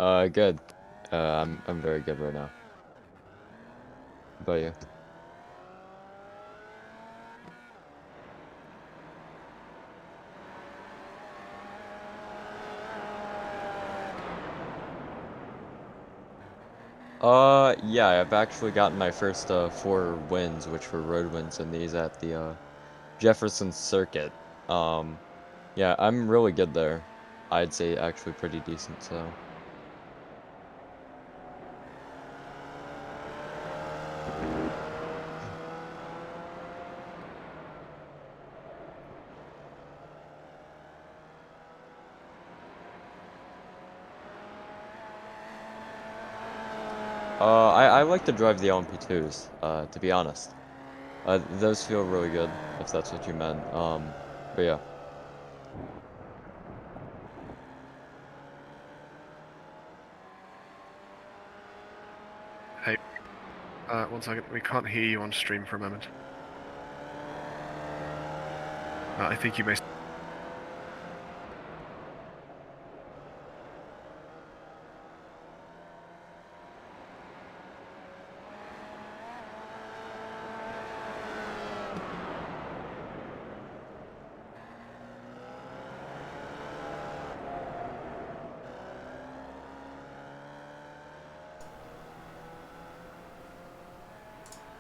Good. I'm very good right now. How about you? Yeah, I've actually gotten my first 4 wins, which were road wins, and these at the Jefferson Circuit. Um, yeah, I'm really good there. I'd say actually pretty decent, so. I like to drive the LMP2s, to be honest. Those feel really good, if that's what you meant. But yeah. Hey, 1 second. We can't hear you on stream for a moment. I think you may.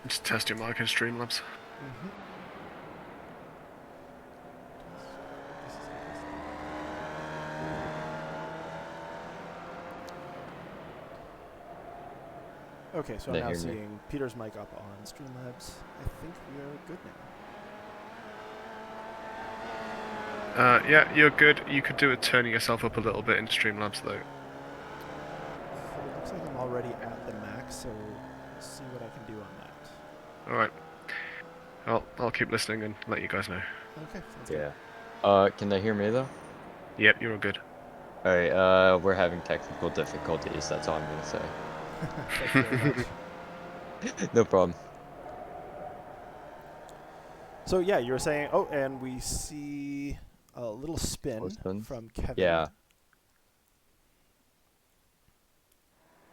Just test your mic in Streamlabs. Okay, so Can I'm they now hear me? seeing Peter's mic up on Streamlabs. I think we are good now. Yeah, you're good. You could do it turning yourself up a little bit in Streamlabs though. So it looks like I'm already at the max, so we'll see what I can do on that. Alright. I'll keep listening and let you guys know. Okay, sounds Yeah. good. Can they hear me though? Yep, you're all good. Alright, we're having technical difficulties, that's all I'm gonna say. Thank you very much. No problem. So yeah, you were saying, oh, and we see a little spin Spin? from Kevin. Yeah.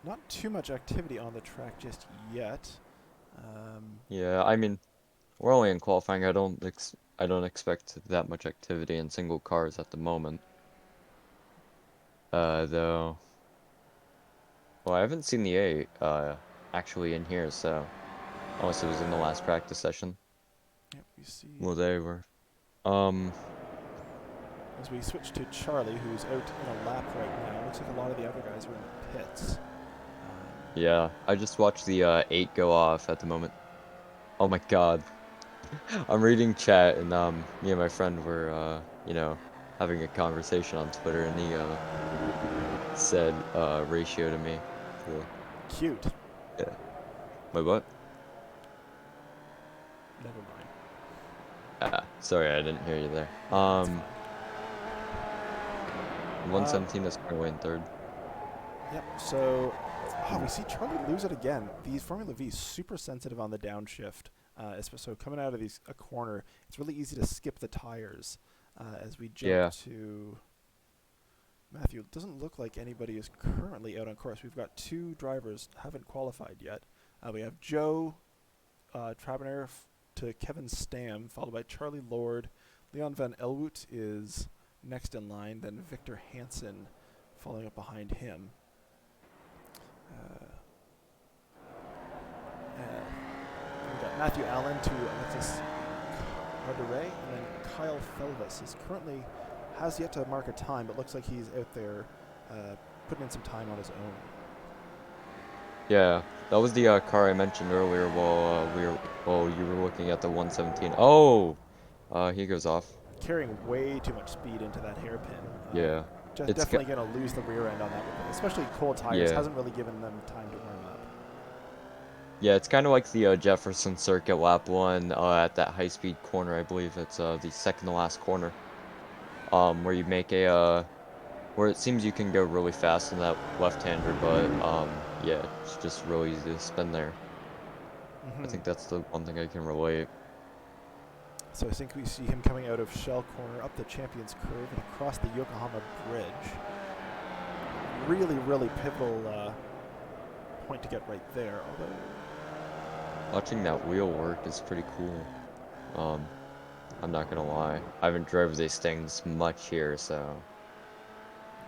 Not too much activity on the track just yet. Yeah, I mean, we're only in qualifying. I don't expect that much activity in single cars at the moment. Though, well, I haven't seen the A actually in here, so unless it was in the last practice session. Yep, we see. Well, they were. Um, As we switch to Charlie, who's out in a lap right now. Looks like a lot of the other guys are in the pits. yeah, I just watched the 8 go off at the moment. Oh my God. I'm reading chat and me and my friend were having a conversation on Twitter and he said ratio to me. So, Cute. yeah. Wait, what? Never mind. Sorry, I didn't hear you there. Yeah, that's fine. 117 is currently in third. Yep. So, we see Charlie lose it again. These Formula V super sensitive on the downshift. So coming out of a corner, it's really easy to skip the tires. As we jump Yeah. to Matthew, it doesn't look like anybody is currently out on course. We've got 2 drivers haven't qualified yet. We have Joe Trabener to Kevin Stam, followed by Charlie Lord. Leon Van Elwoot is next in line, then Victor Hansen following up behind him. We got Matthew Allen to Alexis Carteret, and then Kyle Felvis has yet to mark a time, but looks like he's out there putting in some time on his own. Yeah. That was the car I mentioned earlier while you were looking at the 117. Oh, he goes off. Carrying way too much speed into that hairpin. Yeah. Just It's definitely going to lose the rear end on that, especially cold tires. yeah. Hasn't really given them time to warm up. Yeah, it's kind of like the Jefferson Circuit lap 1 at that high-speed corner. I believe it's the second to last corner. Where you make where it seems you can go really fast in that left-hander, but yeah, it's just really easy to spin there. I think that's the one thing I can relate. So I think we see him coming out of Shell Corner, up the Champions Curve, and across the Yokohama Bridge. really pivotal point to get right there. Although Watching that wheel work is pretty cool. I'm not gonna lie. I haven't drove these things much here, so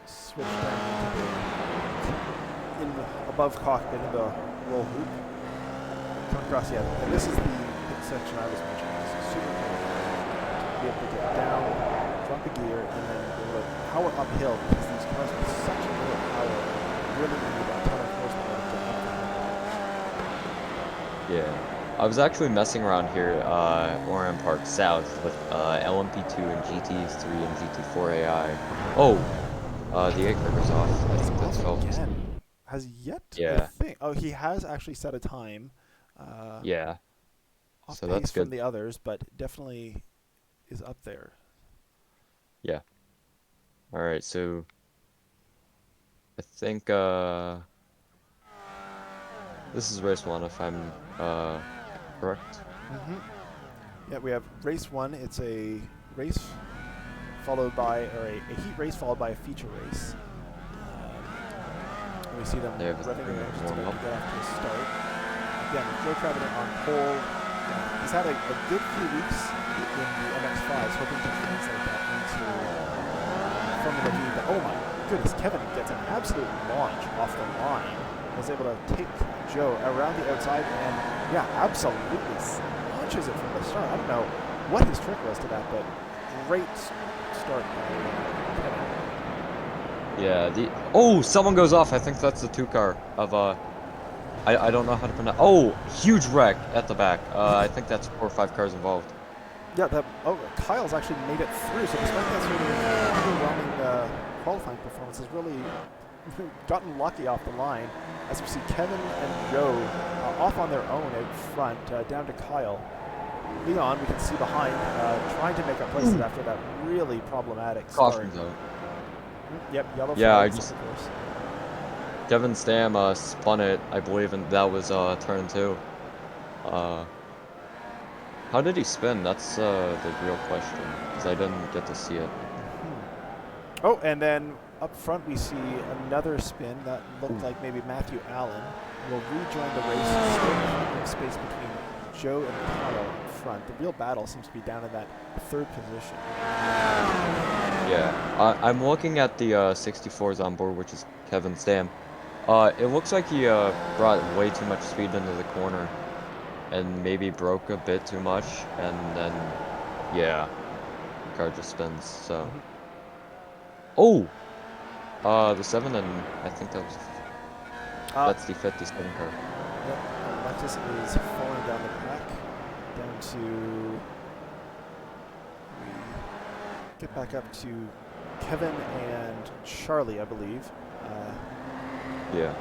switch down into the above cockpit in the roll hoop. Come across, yeah, and this is the section I was mentioning. This is super cool. To be able to get down, drop a gear, and then be able to power uphill because these cars with such a little power really need a ton of horsepower to get up the hill. yeah. I was actually messing around here, Oran Park South with LMP2 and GT3 and GT4 AI. Oh, the anchor goes off. I think that's Off Phelps. again. Has yet, I Yeah. think. Oh, he has actually set a time. Yeah. Off So pace that's from good. the others, but definitely is up there. Yeah. All right. So I think this is race 1 if I'm correct. Yeah, we have race 1. It's a race followed by, or a heat race followed by a feature race. And we see them They have revving their engines warm about up. to get off to a start. Again, Joe Travinan on pole. He's had a good few weeks in the MX-5s, hoping to translate that into Formula V. But oh my goodness, Kevin gets an absolute launch off the line. Was able to take Joe around the outside and, yeah, absolutely launches it from the start. I don't know what his trick was to that, but great start by Kevin. Yeah. Oh, someone goes off. I think that's the 2 car of I don't know how to pronounce. Oh, huge wreck at the back. I think that's 4 or 5 cars involved. Yeah, Kyle's actually made it through, so despite that sort of overwhelming qualifying performance, has really gotten lucky off the line. As we see Kevin and Joe off on their own out front, down to Kyle. Leon, we can see behind, trying to make up places after that really problematic start. Caution zone. Yep, yellow Yeah, I flags, just- of course. Kevin Stam spun it, I believe, and that was turn 2. How did he spin? That's the real question, because I didn't get to see it. Oh, and then up front we see another spin that looked like maybe Matthew Allen will rejoin the race, still finding space between Joe and Kyle up front. The real battle seems to be down in that 3rd position. Yeah, I'm looking at the 64s on board, which is Kevin Stam. It looks like he brought way too much speed into the corner, and maybe broke a bit too much, and then, yeah, the car just spins, so. Oh! The 7, and I think that's the 57 car. Yep, Alexis is falling down the pack, down to, we get back up to Kevin and Charlie, I believe. Yeah.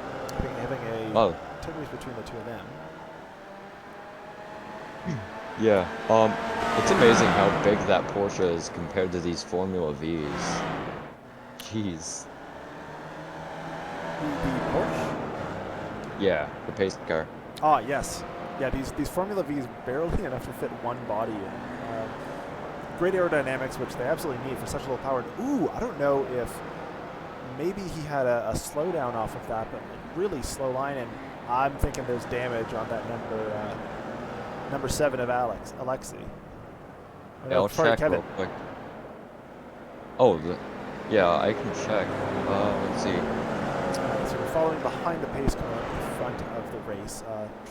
Having a Oh. tight race between the 2 of them. Yeah. It's amazing how big that Porsche is compared to these Formula Vs. Jeez. The Porsche? Yeah, the pace car. Ah, yes. Yeah, these Formula Vs barely enough to fit one body in. Great aerodynamics, which they absolutely need for such little power. Ooh, I don't know if maybe he had a slowdown off of that, but like really slow line, and I'm thinking there's damage on that number 7 of Alexi. Yeah, I'll check Kevin. real quick. Oh, yeah, I can check. Let's see. So we're following behind the pace car at the front of the race,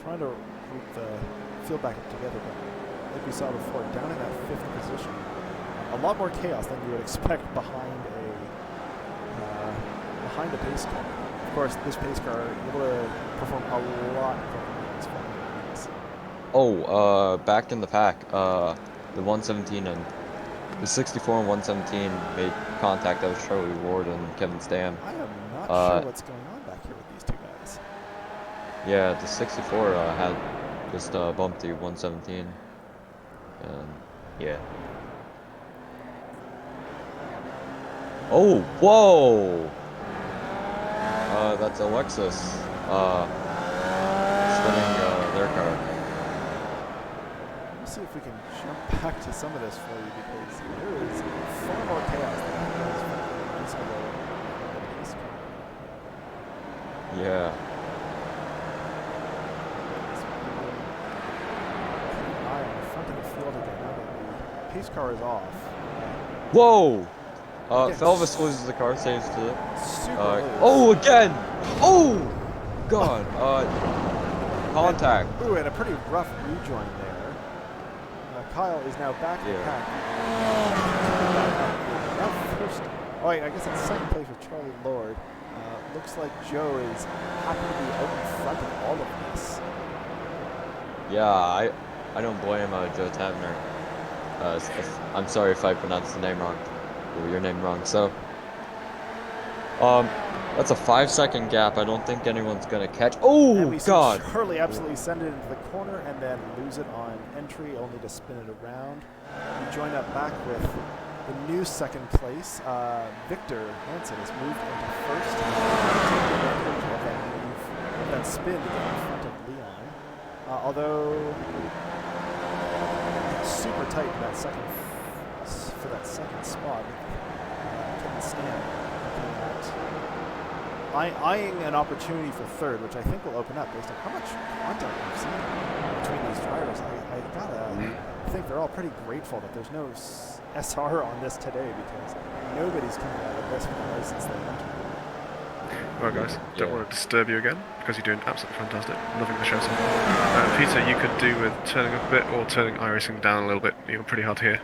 trying to group the field back up together, but like we saw before, down in that 5th position. A lot more chaos than you would expect behind a pace car. Of course, this pace car able to perform a lot quicker than this one. Oh, back in the pack, the 117 and the 64 and 117 made contact. That was Charlie Ward and Kevin Stam. I am not sure what's going on back here with these 2 guys. Yeah, the 64 had just bumped the 117, and yeah. Oh, whoa! That's Alexis spinning their car. Let's see if we can jump back to some of this for you, because there is far more chaos than there is from the pace car. Yeah. Eye on the front of the field again. Now that the pace car is off. Whoa! Again, Felvis loses the car, saves to the. super Oh, loose. again! Oh! God. Contact. Ooh, and a pretty rough rejoin there. Kyle is now back in the Yeah. pack. Now first. Oh, wait, I guess it's second place with Charlie Lord. Looks like Joe is happy to be out in front of all of this. Yeah, I don't blame Joe Tavner. I'm sorry if I pronounced the name wrong, or your name wrong. So, that's a 5-second gap. I don't think anyone's gonna catch. And Oh we see God! Charlie absolutely send it into the corner and then lose it on entry, only to spin it around. We join up back with the new second place. Victor Hansen has moved into first. Taking advantage of that move, of that spin to get in front of Leon. Although super tight for that second spot. Kevin Stam looking at eyeing an opportunity for third, which I think will open up based on how much contact we've seen between these drivers. I gotta think they're all pretty grateful that there's no SR on this today, because nobody's coming out of this with the license they want. Well, guys, don't want to disturb you again, because you're doing absolutely fantastic. Loving the show so far. Peter, you could do with turning up a bit or turning iRacing down a little bit. You're pretty hard to hear.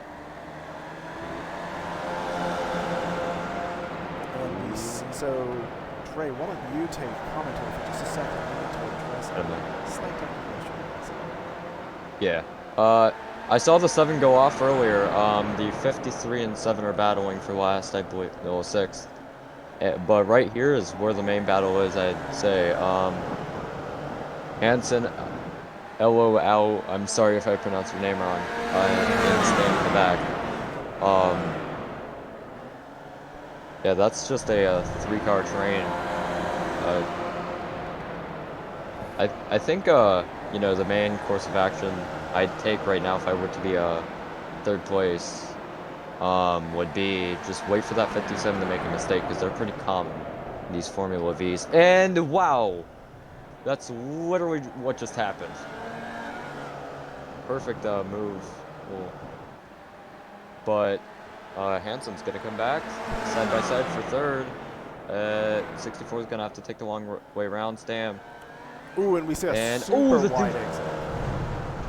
So, Dre, why don't you take commentary for just a second? We need to address a slight technical issue. Yeah. I saw the 7 go off earlier. The 53 and 7 are battling for last, I believe, no, 6th. But right here is where the main battle is, I'd say. Hansen, LOL, I'm sorry if I pronounced your name wrong, and staying in the back. Yeah, that's just a 3-car train. I think, you know, the main course of action I'd take right now if I were to be third place, would be just wait for that 57 to make a mistake, because they're pretty common in these Formula Vs. And wow! That's literally what just happened. Perfect move. Cool. But Hansen's gonna come back side by side for third. 64 is gonna have to take the long way around. Stam. Ooh, and we see a And super wide exit.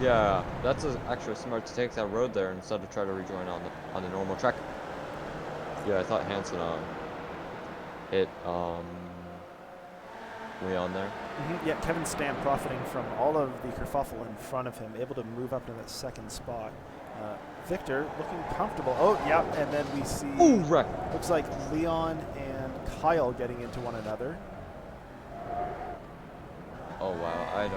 Yeah, that's actually smart to take that road there instead of try to rejoin on the normal track. Yeah, I thought Hansen hit Leon there. Yeah, Kevin Stam profiting from all of the kerfuffle in front of him, able to move up to that second spot. Victor looking comfortable. Oh, yeah, and then we see. Ooh, wreck. Looks like Leon and Kyle getting into one another. Oh wow,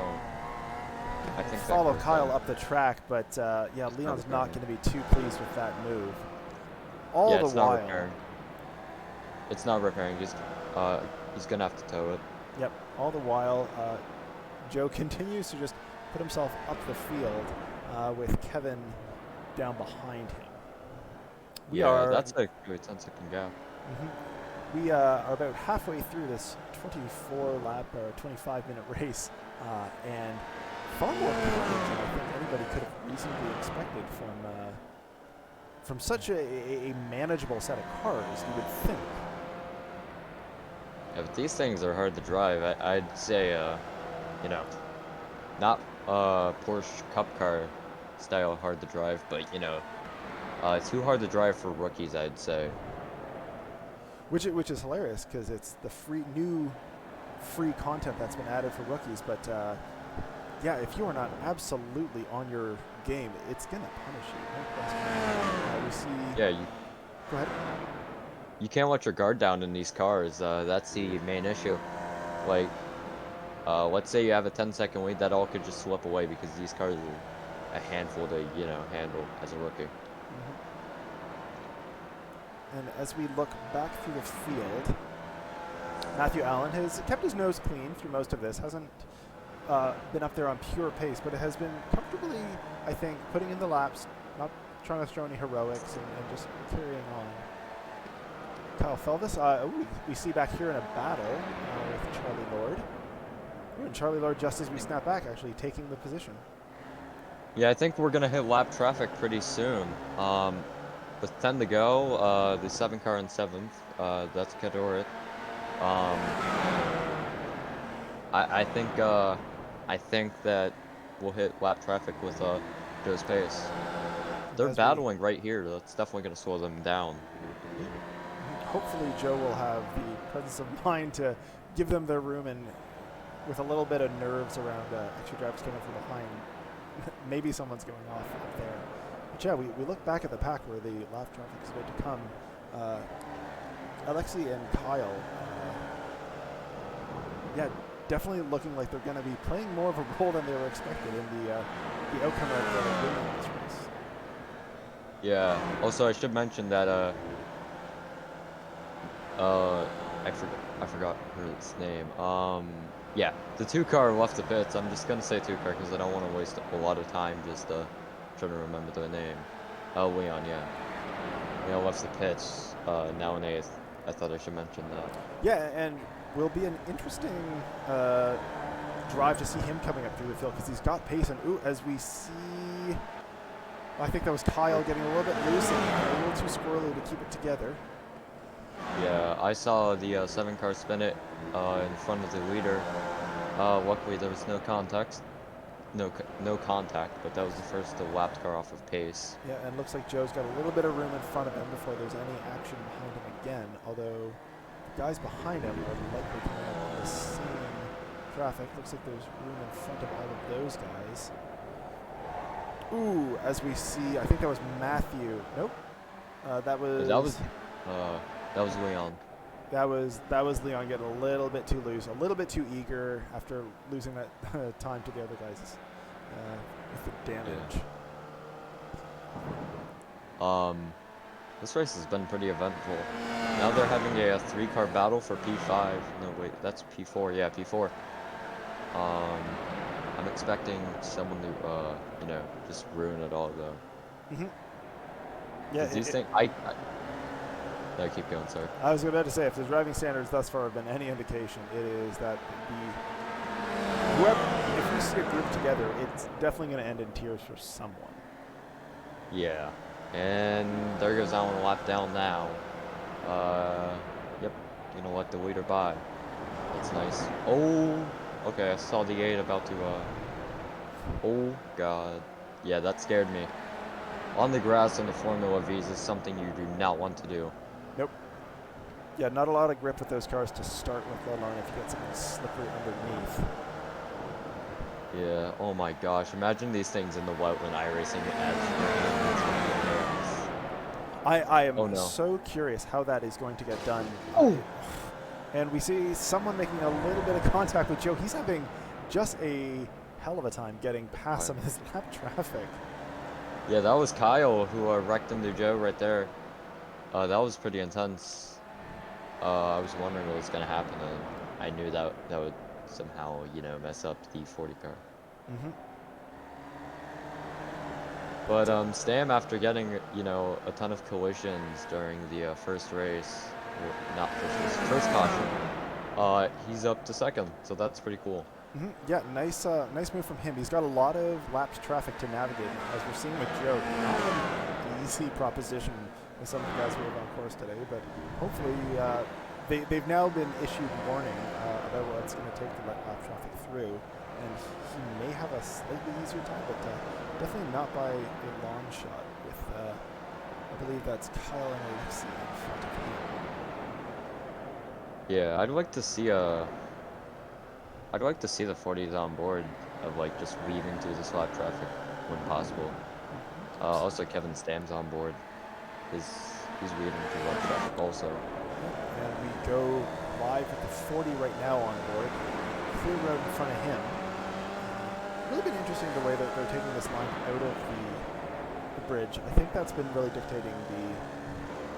I think follow Kyle up the track, but yeah, Leon's not going to be too pleased with that move. All yeah, the it's while. not repairing. It's not repairing. He's gonna have to tow it. Yep. All the while, Joe continues to just put himself up the field with Kevin down behind him. That's a good 10-second gap. We are about halfway through this 24-lap or 25-minute race, and far more carnage than I think anybody could have reasonably expected from such a manageable set of cars, you would think. Yeah, but these things are hard to drive. I'd say, you know, not Porsche Cup car style hard to drive, but you know, too hard to drive for rookies, I'd say. Which is hilarious, because it's the new free content that's been added for rookies. But yeah, if you are not absolutely on your game, it's gonna punish you. No question. We see. Yeah, Go ahead. you can't let your guard down in these cars. That's the main issue. Like, let's say you have a 10-second lead, that all could just slip away because these cars are a handful to, you know, handle as a rookie. And as we look back through the field, Matthew Allen has kept his nose clean through most of this. Hasn't been up there on pure pace, but it has been comfortably, I think, putting in the laps, not trying to throw any heroics, and just carrying on. Kyle Felvis. We see back here in a battle with Charlie Lord. Ooh, and Charlie Lord, just as we snap back, actually taking the position. Yeah, I think we're gonna hit lap traffic pretty soon. With 10 to go, the 7 car in 7th, that's Kadorit. Um, I think that we'll hit lap traffic with Joe's pace. And They're as we, battling right here. That's definitely gonna slow them down. hopefully Joe will have the presence of mind to give them their room, and with a little bit of nerves around extra drivers coming from behind, maybe someone's going off up there. But yeah, we look back at the pack where the lap traffic is about to come. Alexi and Kyle, yeah, definitely looking like they're going to be playing more of a role than they were expected in the outcome of winning this race. Yeah. Also, I should mention that I forgot his name. Yeah, the 2 car left the pits. I'm just gonna say 2 car because I don't want to waste a lot of time just trying to remember the name. Leon, yeah. Leon left the pits. Now in 8th. I thought I should mention that. Yeah, and will be an interesting drive to see him coming up through the field because he's got pace. And ooh, as we see, I think that was Kyle getting a little bit loose and a little too squirrely to keep it together. Yeah, I saw the 7 car spin it in front of the leader. Luckily there was no contact. No contact, but that was the first lapped car off of pace. Yeah, and looks like Joe's got a little bit of room in front of him before there's any action behind him again, although the guys behind him are likely coming up on the same traffic. Looks like there's room in front of all of those guys. Ooh, as we see, I think that was Matthew. Nope. That was Leon. That was Leon getting a little bit too loose, a little bit too eager after losing that time to the other guys with the damage. Yeah. This race has been pretty eventful. Now they're having a 3 car battle for P5. No, wait, that's P4. Yeah, P4. I'm expecting someone to, just ruin it all though. Mm-hmm. Yeah. These things, no, keep going, sorry. I was about to say, if the driving standards thus far have been any indication, it is that if we see a group together, it's definitely going to end in tears for someone. Yeah, and there goes that one lap down now. Yep, gonna let the leader by. That's nice. Oh, okay, I saw the 8 about to, oh god. Yeah, that scared me. On the grass in the Formula V's is something you do not want to do. Nope. Yeah, not a lot of grip with those cars to start with, let alone if you get something slippery underneath. Yeah, oh my gosh, imagine these things in the wet when iRacing adds. I am so curious how that is going to get done. Oh. And we see someone making a little bit of contact with Joe. He's having just a hell of a time getting past some of his lap traffic. Yeah, that was Kyle who wrecked into Joe right there. That was pretty intense. I was wondering what was going to happen, and I knew that would somehow, mess up the 40 car. Mm-hmm. But Stam, after getting, a ton of collisions during the first race, not first race, first caution, he's up to 2nd, so that's pretty cool. Mm-hmm. Yeah, nice move from him. He's got a lot of lapped traffic to navigate, as we're seeing with Joe. Not an easy proposition with some of the guys we have on course today, but hopefully they've now been issued warning about what's going to take to let lap traffic through, and he may have a slightly easier time, but definitely not by a long shot with, I believe that's Kyle and Alexi in front of him. Yeah, I'd like to see the 40s on board of just weaving through this lap traffic when possible. Also Kevin Stam's on board. He's weaving through lap traffic also. And we go live with the 40 right now on board. Clear road in front of him. Really been interesting the way that they're taking this line out of the bridge. I think that's been really dictating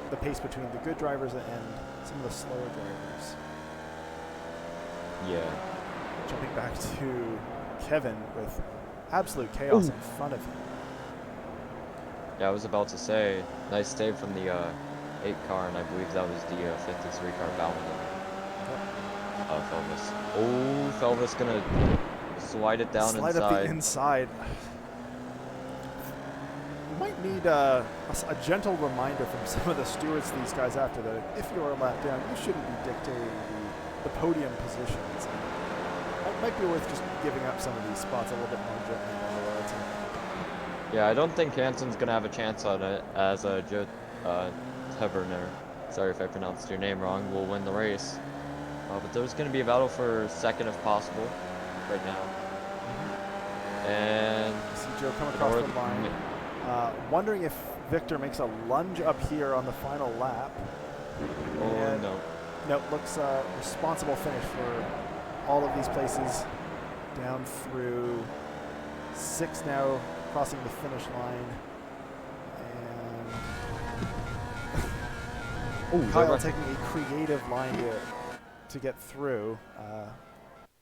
the pace between the good drivers and some of the slower drivers. Yeah. Jumping back to Kevin with absolute chaos in front of him. Yeah, I was about to say, nice save from the 8 car, and I believe that was the 53 car Bowman. Felvis. Oh, Felvis gonna slide it down Slide up the inside. inside. We might need a gentle reminder from some of the stewards, these guys, after that. If you're a lap down, you shouldn't be dictating the podium positions. It might be worth just giving up some of these spots a little bit more gently than the loyalty. Yeah, I don't think Hansen's gonna have a chance on it, as Joe Taverner, sorry if I pronounced your name wrong, will win the race. But there's gonna be a battle for second if possible, right now. And See Joe come across the line. Wondering if Victor makes a lunge up here on the final lap. Oh, and no. No, looks responsible finish for all of these places down through 6 now, crossing the finish line. And Oh, Kyle taking a creative line to get through,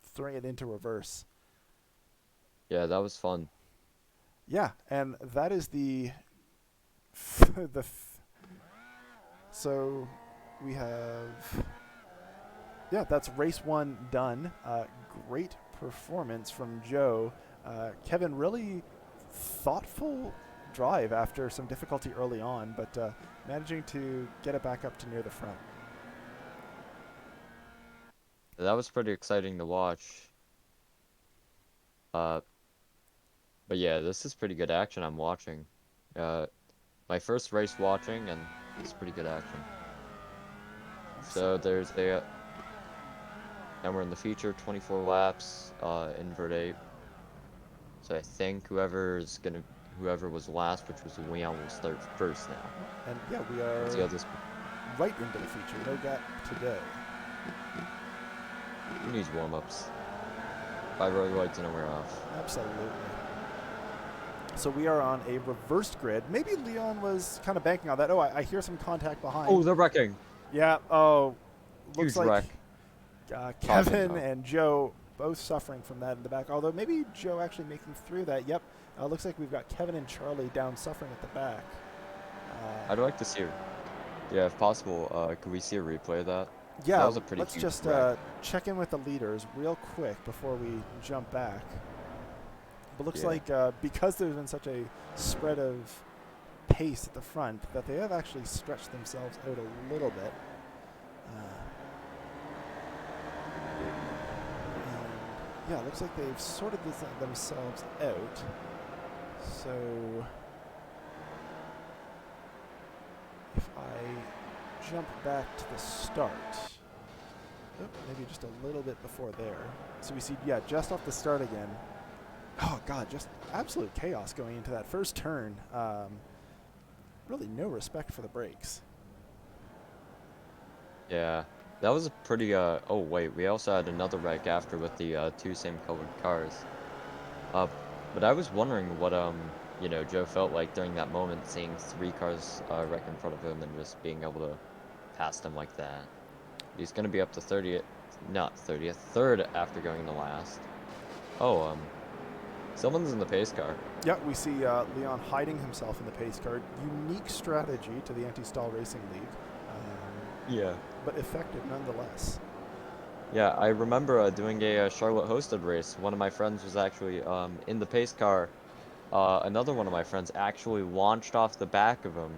throwing it into reverse. Yeah, that was fun. Yeah, and that is the so we have, yeah, that's race 1 done. Great performance from Joe. Kevin, really thoughtful drive after some difficulty early on, but managing to get it back up to near the front. That was pretty exciting to watch. But yeah, this is pretty good action I'm watching. My first race watching, and it's pretty good action. So there's a, and we're in the feature, 24 laps, invert 8. So I think whoever was last, which was Leon, will start first now. And yeah, we are right into the feature. No gap today. Who needs warm-ups? 5 road lights and a wear off. Absolutely. So we are on a reversed grid. Maybe Leon was kind of banking on that. Oh, I hear some contact behind. Oh, they're wrecking. Yeah. Oh, looks Huge like Kevin Awesome. and Joe both suffering from that in the back. Although maybe Joe actually making through that. Yep. Looks like we've got Kevin and Charlie down suffering at the back. I'd like to see, yeah, if possible, could we see a replay of that? Yeah, that was a pretty let's huge just wreck. check in with the leaders real quick before we jump back. But looks Yeah. like because there's been such a spread of pace at the front that they have actually stretched themselves out a little bit. And yeah, it looks like they've sorted themselves out. So if I jump back to the start, maybe just a little bit before there. So we see, yeah, just off the start again. Oh, God, just absolute chaos going into that first turn. Really no respect for the brakes. Yeah, that was a pretty, oh wait, we also had another wreck after with the 2 same colored cars. But I was wondering what, you know, Joe felt like during that moment, seeing 3 cars wreck in front of him and just being able to pass them like that. He's gonna be up to 30th, not 30th, third after going to last. Oh, someone's in the pace car. Yeah, we see Leon hiding himself in the pace car. Unique strategy to the Anti-Stall Racing League. Yeah. But effective nonetheless. Yeah, I remember doing a Charlotte hosted race. One of my friends was actually in the pace car. Another one of my friends actually launched off the back of him.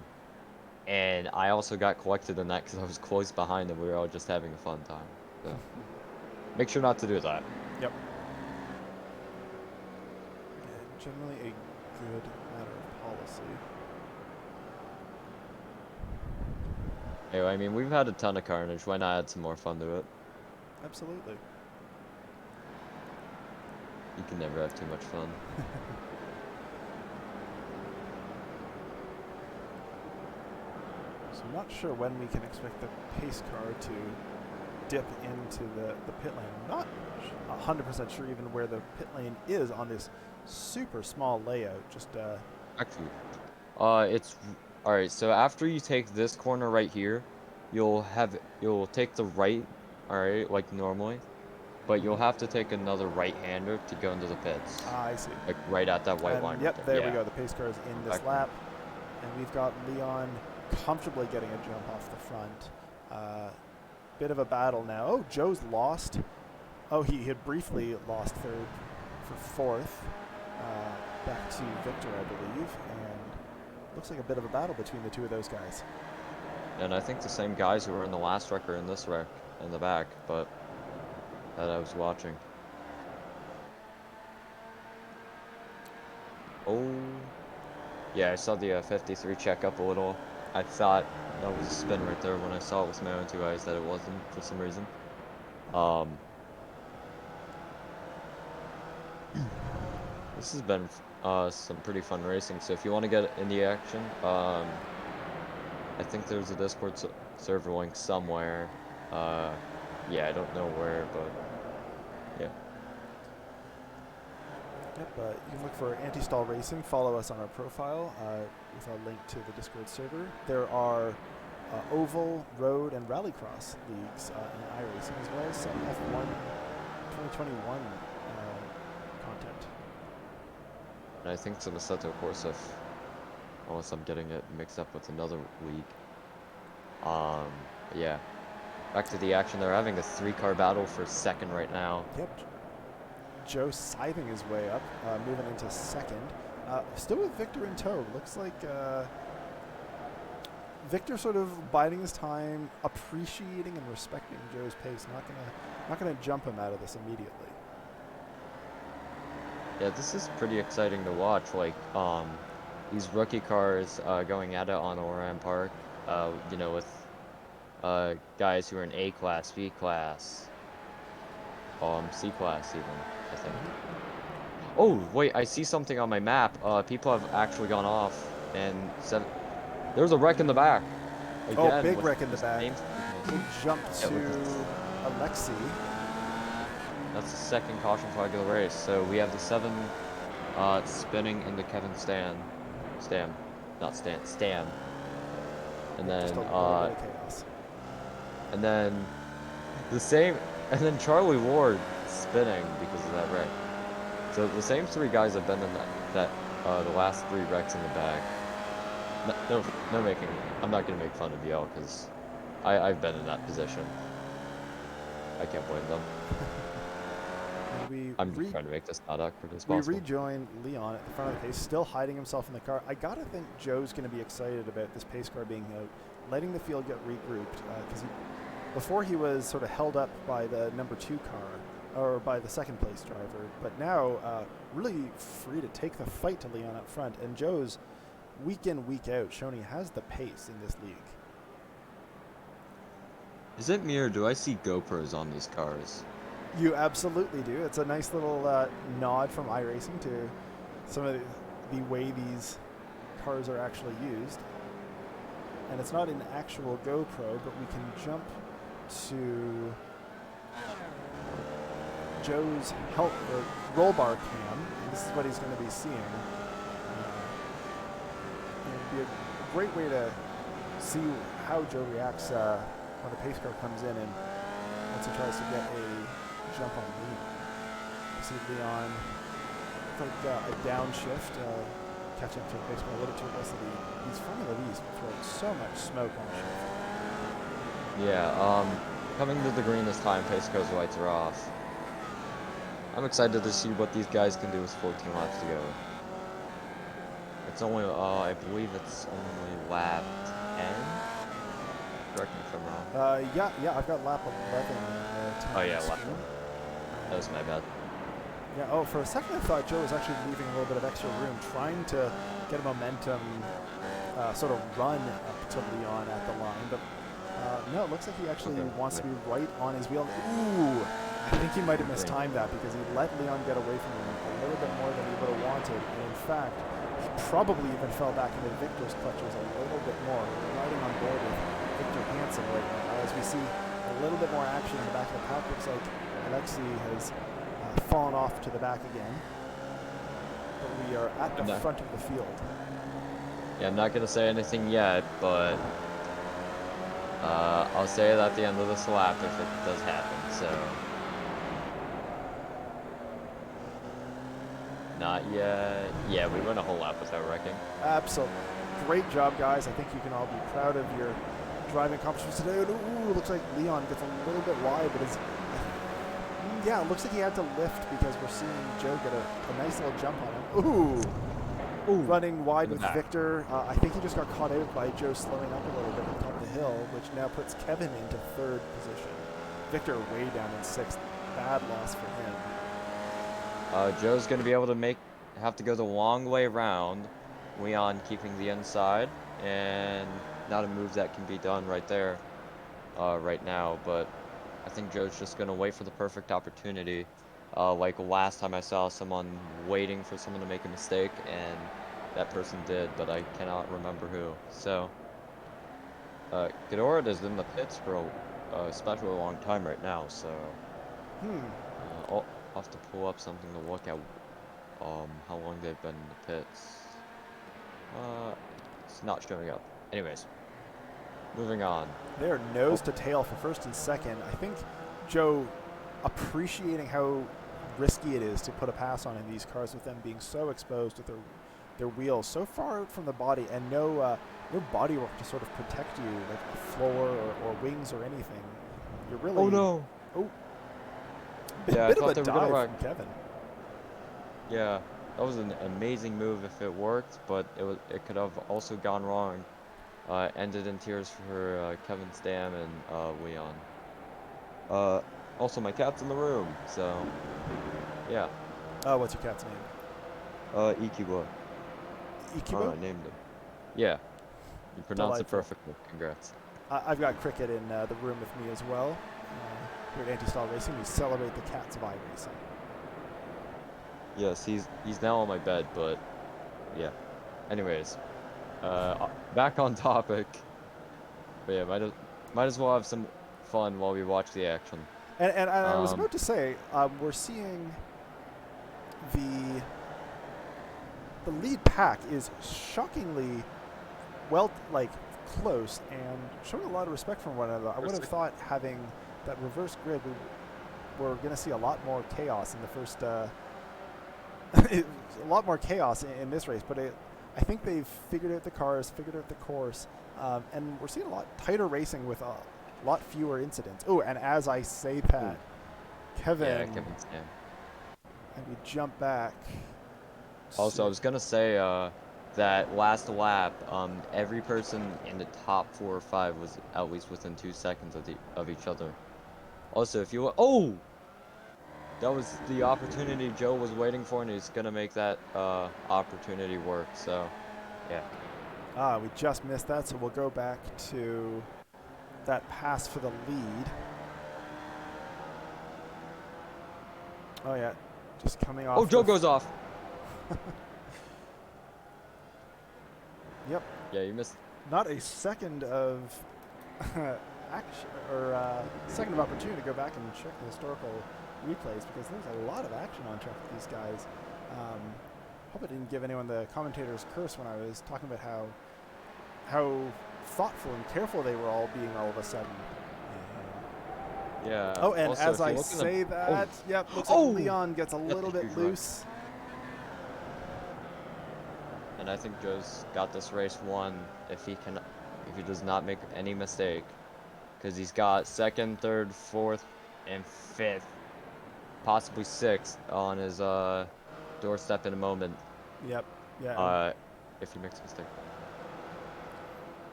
And I also got collected in that because I was close behind him. We were all just having a fun time. So make sure not to do that. Yep. And generally a good matter of policy. Anyway, I mean, we've had a ton of carnage. Why not add some more fun to it? Absolutely. You can never have too much fun. So I'm not sure when we can expect the pace car to dip into the pit lane. I'm not 100% sure even where the pit lane is on this super small layout. Just Actually, it's all right. So after you take this corner right here, you'll take the right, all right, like normally, but you'll have to take another right-hander to go into the pits. I see. Like right at that white And line. yep, right there yeah. we go. The pace car is in this lap, and we've got Leon comfortably getting a jump off the front. Bit of a battle now. Oh, Joe's lost. Oh, he had briefly lost third for fourth. Back to Victor, I believe. And looks like a bit of a battle between the two of those guys. And I think the same guys who were in the last wreck are in this wreck in the back, but that I was watching. Oh, yeah, I saw the 53 check up a little. I thought that was a spin right there when I saw it with my own two eyes that it wasn't for some reason. This has been some pretty fun racing. So if you want to get in the action, I think there's a Discord server link somewhere. Yeah, I don't know where, but yeah. Yep, you can look for Anti-Stall Racing. Follow us on our profile with a link to the Discord server. There are Oval, Road, and Rallycross leagues in iRacing, as well as some F1 2021 content. And I think some Assetto Corsa, unless I'm getting it mixed up with another league. Yeah. Back to the action. They're having a 3-car battle for second right now. Yep. Joe scything his way up, moving into second. Still with Victor in tow. Looks like Victor sort of biding his time, appreciating and respecting Joe's pace. Not gonna jump him out of this immediately. Yeah, this is pretty exciting to watch. Like, these rookie cars going at it on Oran Park. You know, with guys who are in A class, B class, C class even, I think. Oh, wait, I see something on my map. People have actually gone off and said there's a wreck in the back. Again, oh, big wreck in the back. Big jump to Alexei. That's the second caution flag of the race. So we have the 7 spinning into Kevin Stam. And then the same, and then Charlie Ward spinning because of that wreck. So the same 3 guys have been in the last 3 wrecks in the back. No making. I'm not gonna make fun of y'all because I've been in that position. I can't blame them. I'm just trying to make this not awkward as possible. We rejoin Leon at the front of the pace, still hiding himself in the car. I gotta think Joe's going to be excited about this pace car being out, letting the field get regrouped, because before he was sort of held up by the number 2 car, or by the second place driver, but now really free to take the fight to Leon up front. And Joe's week in, week out showing he has the pace in this league. Is it me or do I see GoPros on these cars? You absolutely do. It's a nice little nod from iRacing to some of the way these cars are actually used. And it's not an actual GoPro, but we can jump to Joe's roll bar cam. And this is what he's going to be seeing. It'd be a great way to see how Joe reacts when the pace car comes in and once he tries to get a jump on Leon. You see Leon like a downshift, catching up to the pace car a little too aggressively. These Formula V's throw so much smoke on shift. Yeah, coming to the green this time, pace car's lights are off. I'm excited to see what these guys can do with 14 laps to go. It's only, I believe it's only lap 10? Correct me if I'm wrong. Yeah, I've got lap 11. Oh yeah, lap 1. That was my bad. Yeah, oh, for a second I thought Joe was actually leaving a little bit of extra room, trying to get a momentum sort of run up to Leon at the line, but no, it looks like he actually wants to be right on his wheel. Ooh, I think he might have mistimed that because he let Leon get away from him a little bit more than he would have wanted, and in fact, he probably even fell back into Victor's clutches a little bit more, riding on board with Victor Hansen right now. As we see a little bit more action in the back of the pack, looks like Alexei has fallen off to the back again. But we are at the front of the field. Yeah, I'm not going to say anything yet, but I'll say it at the end of this lap if it does happen, so. Not yet. Yeah, we went a whole lap without wrecking. Absolutely. great job, guys. I think you can all be proud of your driving accomplishments today. Ooh, looks like Leon gets a little bit wide, but yeah, it looks like he had to lift because we're seeing Joe get a nice little jump on him. Ooh, running wide with Victor. I think he just got caught out by Joe slowing up a little bit on top of the hill, which now puts Kevin into third position. Victor way down in sixth. Bad loss for him. Joe's going to be able to have to go the long way around. Leon keeping the inside, and not a move that can be done right there, right now, but I think Joe's just going to wait for the perfect opportunity. Like last time I saw someone waiting for someone to make a mistake, and that person did, but I cannot remember who. So, Ghidorah is in the pits for a especially long time right now, so I'll have to pull up something to look at how long they've been in the pits. It's not showing up. Anyways, moving on. They're nose to tail for first and second. I think Joe appreciating how risky it is to put a pass on in these cars with them being so exposed with their wheels so far out from the body and no body work to sort of protect you, like a floor or wings or anything. You're really... Oh no! Oh. Yeah, Bit I of thought a they were gonna dive from Kevin. Yeah, that was an amazing move if it worked, but it could have also gone wrong. Ended in tears for Kevin Stam and Leon. Also my cat's in the room, so yeah. What's your cat's name? Ikibo. Ikibo? I named him. Yeah, you pronounced it Delightful. perfectly. Congrats. I've got Cricket in the room with me as well. Here at Anti-Style Racing, we celebrate the cats of iRacing. Yes, he's now on my bed, but yeah. Anyways, back on topic. But yeah, might as well have some fun while we watch the action. And I was about to say, we're seeing the lead pack is shockingly close and showing a lot of respect from one another. I would have thought having that reverse grid, we're going to see a lot more chaos in the first. A lot more chaos in this race, but I think they've figured out the cars, figured out the course, and we're seeing a lot tighter racing with a lot fewer incidents. Oh, and as I say that, Kevin. Yeah, Kevin's game. And we jump back. Also, I was gonna say that last lap, every person in the top 4 or 5 was at least within 2 seconds of each other. Also, if you that was the opportunity Joe was waiting for, and he's gonna make that opportunity work. So, yeah. We just missed that, so we'll go back to that pass for the lead. Oh yeah, just coming off. Oh, Joe goes off. Yep. Yeah, you missed. Not a second of action or second of opportunity to go back and check the historical replays because there's a lot of action on track with these guys. Hope I didn't give anyone the commentator's curse when I was talking about how thoughtful and careful they were all being all of a sudden. Yeah. Oh, and also, as I say that, yep, looks like Leon gets a little bit loose. And I think Joe's got this race won if he does not make any mistake, because he's got 2nd, 3rd, 4th, and 5th, possibly 6th on his doorstep in a moment. Yep. Yeah. If he makes a mistake.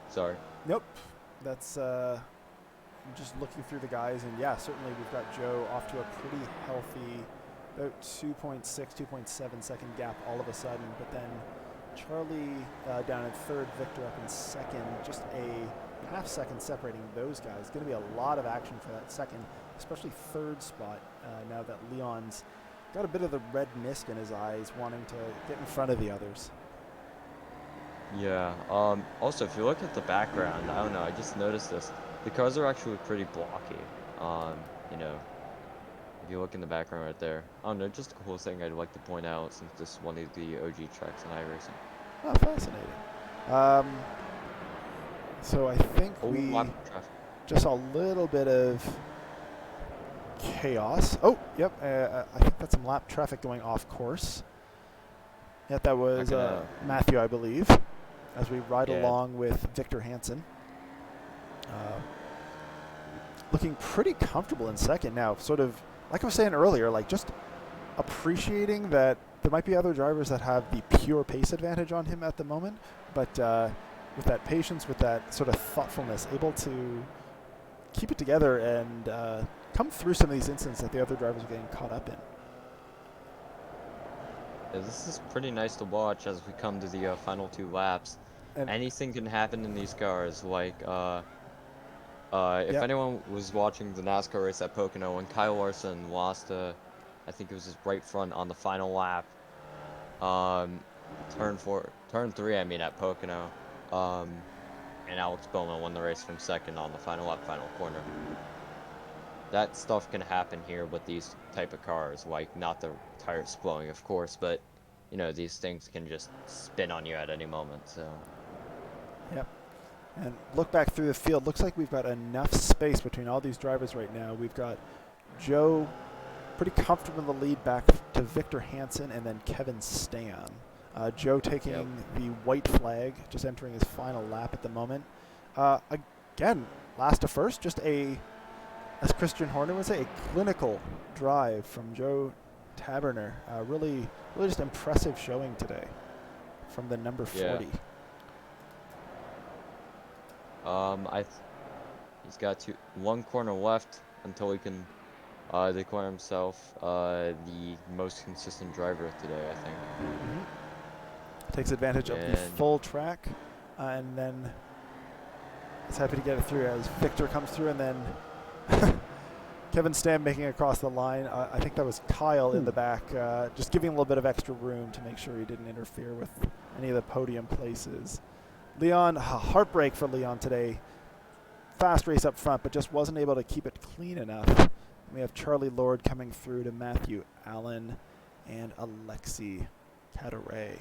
Sorry. Nope. That's I'm just looking through the guys, and yeah, certainly we've got Joe off to a pretty healthy, about 2.6, 2.7 second gap all of a sudden, but then Charlie down in 3rd, Victor up in 2nd, just a half second separating those guys. Going to be a lot of action for that 2nd, especially 3rd spot now that Leon's got a bit of the red mist in his eyes, wanting to get in front of the others. Yeah. Also, if you look at the background, I don't know, I just noticed this. The cars are actually pretty blocky. You know, if you look in the background right there. I don't know, just a cool thing I'd like to point out since this is one of the OG tracks in iRacing. Oh, fascinating. So I think we just saw a little bit of chaos. Oh, yep. I think that's some lap traffic going off course. Yep, that was Matthew, I believe. as we ride Yeah, along with Victor Hansen. Uh, Looking pretty comfortable in second now. Sort of, like I was saying earlier, like just appreciating that there might be other drivers that have the pure pace advantage on him at the moment, but with that patience, with that sort of thoughtfulness, able to keep it together and come through some of these instances that the other drivers are getting caught up in. yeah, this is pretty nice to watch as we come to the final 2 laps. And Anything can happen in these cars. Like, if yep, anyone was watching the NASCAR race at Pocono when Kyle Larson lost, I think it was his right front on the final lap, um, turn 3, I mean, at Pocono, um, and Alex Bowman won the race from second on the final lap, final corner. That stuff can happen here with these type of cars, like not the tires blowing, of course, but you know, these things can just spin on you at any moment, so. yep. And look back through the field. Looks like we've got enough space between all these drivers right now. We've got Joe pretty comfortable in the lead, back to Victor Hansen and then Kevin Stan. Joe Yep. taking the white flag, just entering his final lap at the moment. Again, last to first, just as Christian Horner would say, a clinical drive from Joe Taberner. Really just impressive showing today from the number Yeah. 40. I He's got one corner left until he can declare himself the most consistent driver today, I think. Takes advantage of the And full track, and then is happy to get it through as Victor comes through, and then Kevin Stam making it across the line. I think that was Kyle in the back, just giving a little bit of extra room to make sure he didn't interfere with any of the podium places. Leon, heartbreak for Leon today. Fast race up front, but just wasn't able to keep it clean enough. And we have Charlie Lord coming through to Matthew Allen and Alexi Cadaret.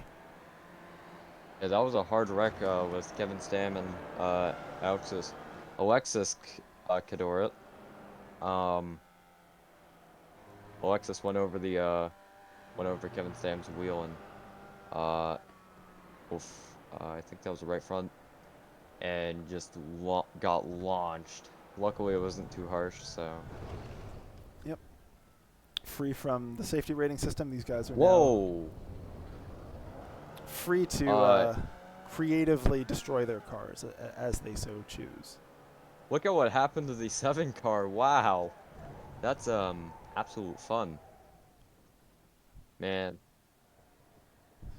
yeah, that was a hard wreck with Kevin Stam and Alexis Cadoret. Um, Alexis went over Kevin Stam's wheel and uh, I think that was the right front, and just got launched. Luckily, it wasn't too harsh, so. Yep. Free from the safety rating system. These guys are now Whoa! free to Uh, creatively destroy their cars as they so choose. Look at what happened to the 7 car. Wow. That's absolute fun. Man,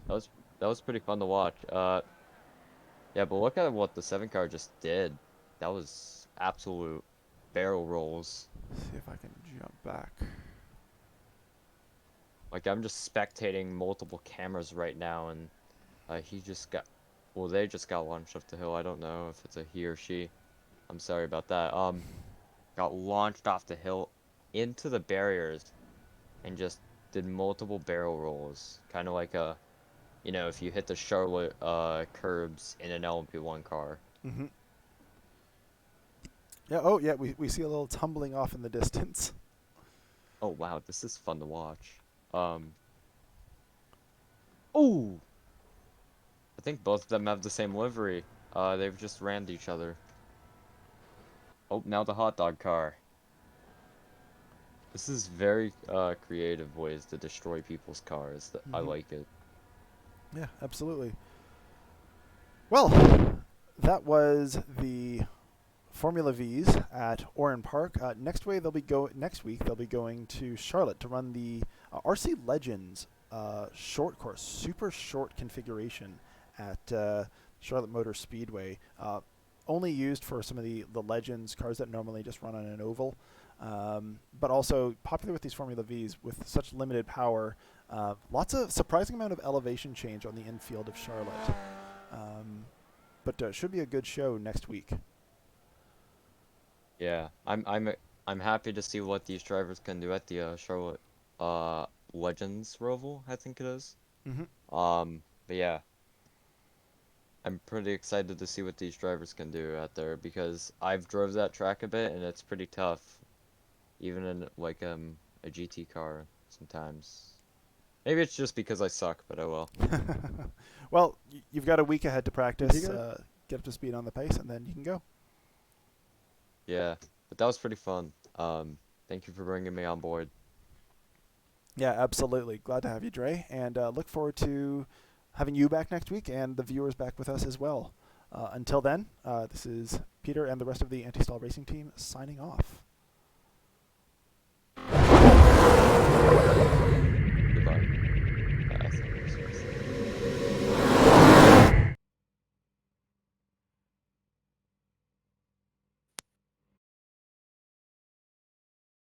that was that was pretty fun to watch. Yeah, but look at what the 7 car just did. That was absolute barrel rolls. Let's see if I can jump back. Like, I'm just spectating multiple cameras right now, and he just got, well, they just got launched off the hill. I don't know if it's a he or she. I'm sorry about that. Got launched off the hill into the barriers and just did multiple barrel rolls, kind of like a, you know, if you hit the Charlotte curbs in an LMP1 car. Mm-hmm. Yeah. Oh, yeah. We see a little tumbling off in the distance. Oh wow, this is fun to watch. Um, oh, I think both of them have the same livery. They've just rammed each other. Oh, now the hot dog car. This is very creative ways to destroy people's cars. I Mm-hmm. like it. Yeah, absolutely. Well, that was the Formula V's at Oran Park. Next week they'll be going to Charlotte to run the RC Legends short course, super short configuration at Charlotte Motor Speedway. Only used for some of the Legends cars that normally just run on an oval, but also popular with these Formula V's with such limited power. Lots of surprising amount of elevation change on the infield of Charlotte. But should be a good show next week. Yeah, I'm happy to see what these drivers can do at the Charlotte uh Legends Roval, I think it is. Mm-hmm. But yeah, I'm pretty excited to see what these drivers can do out there because I've drove that track a bit and it's pretty tough, even in like a GT car sometimes. Maybe it's just because I suck, but oh well. Well, you've got a week ahead to practice, You go. get up to speed on the pace, and then you can go. Yeah, but that was pretty fun. Thank you for bringing me on board. Yeah, absolutely. Glad to have you, Dre, and look forward to having you back next week and the viewers back with us as well. Until then, this is Peter and the rest of the Anti-Stall Racing team signing off.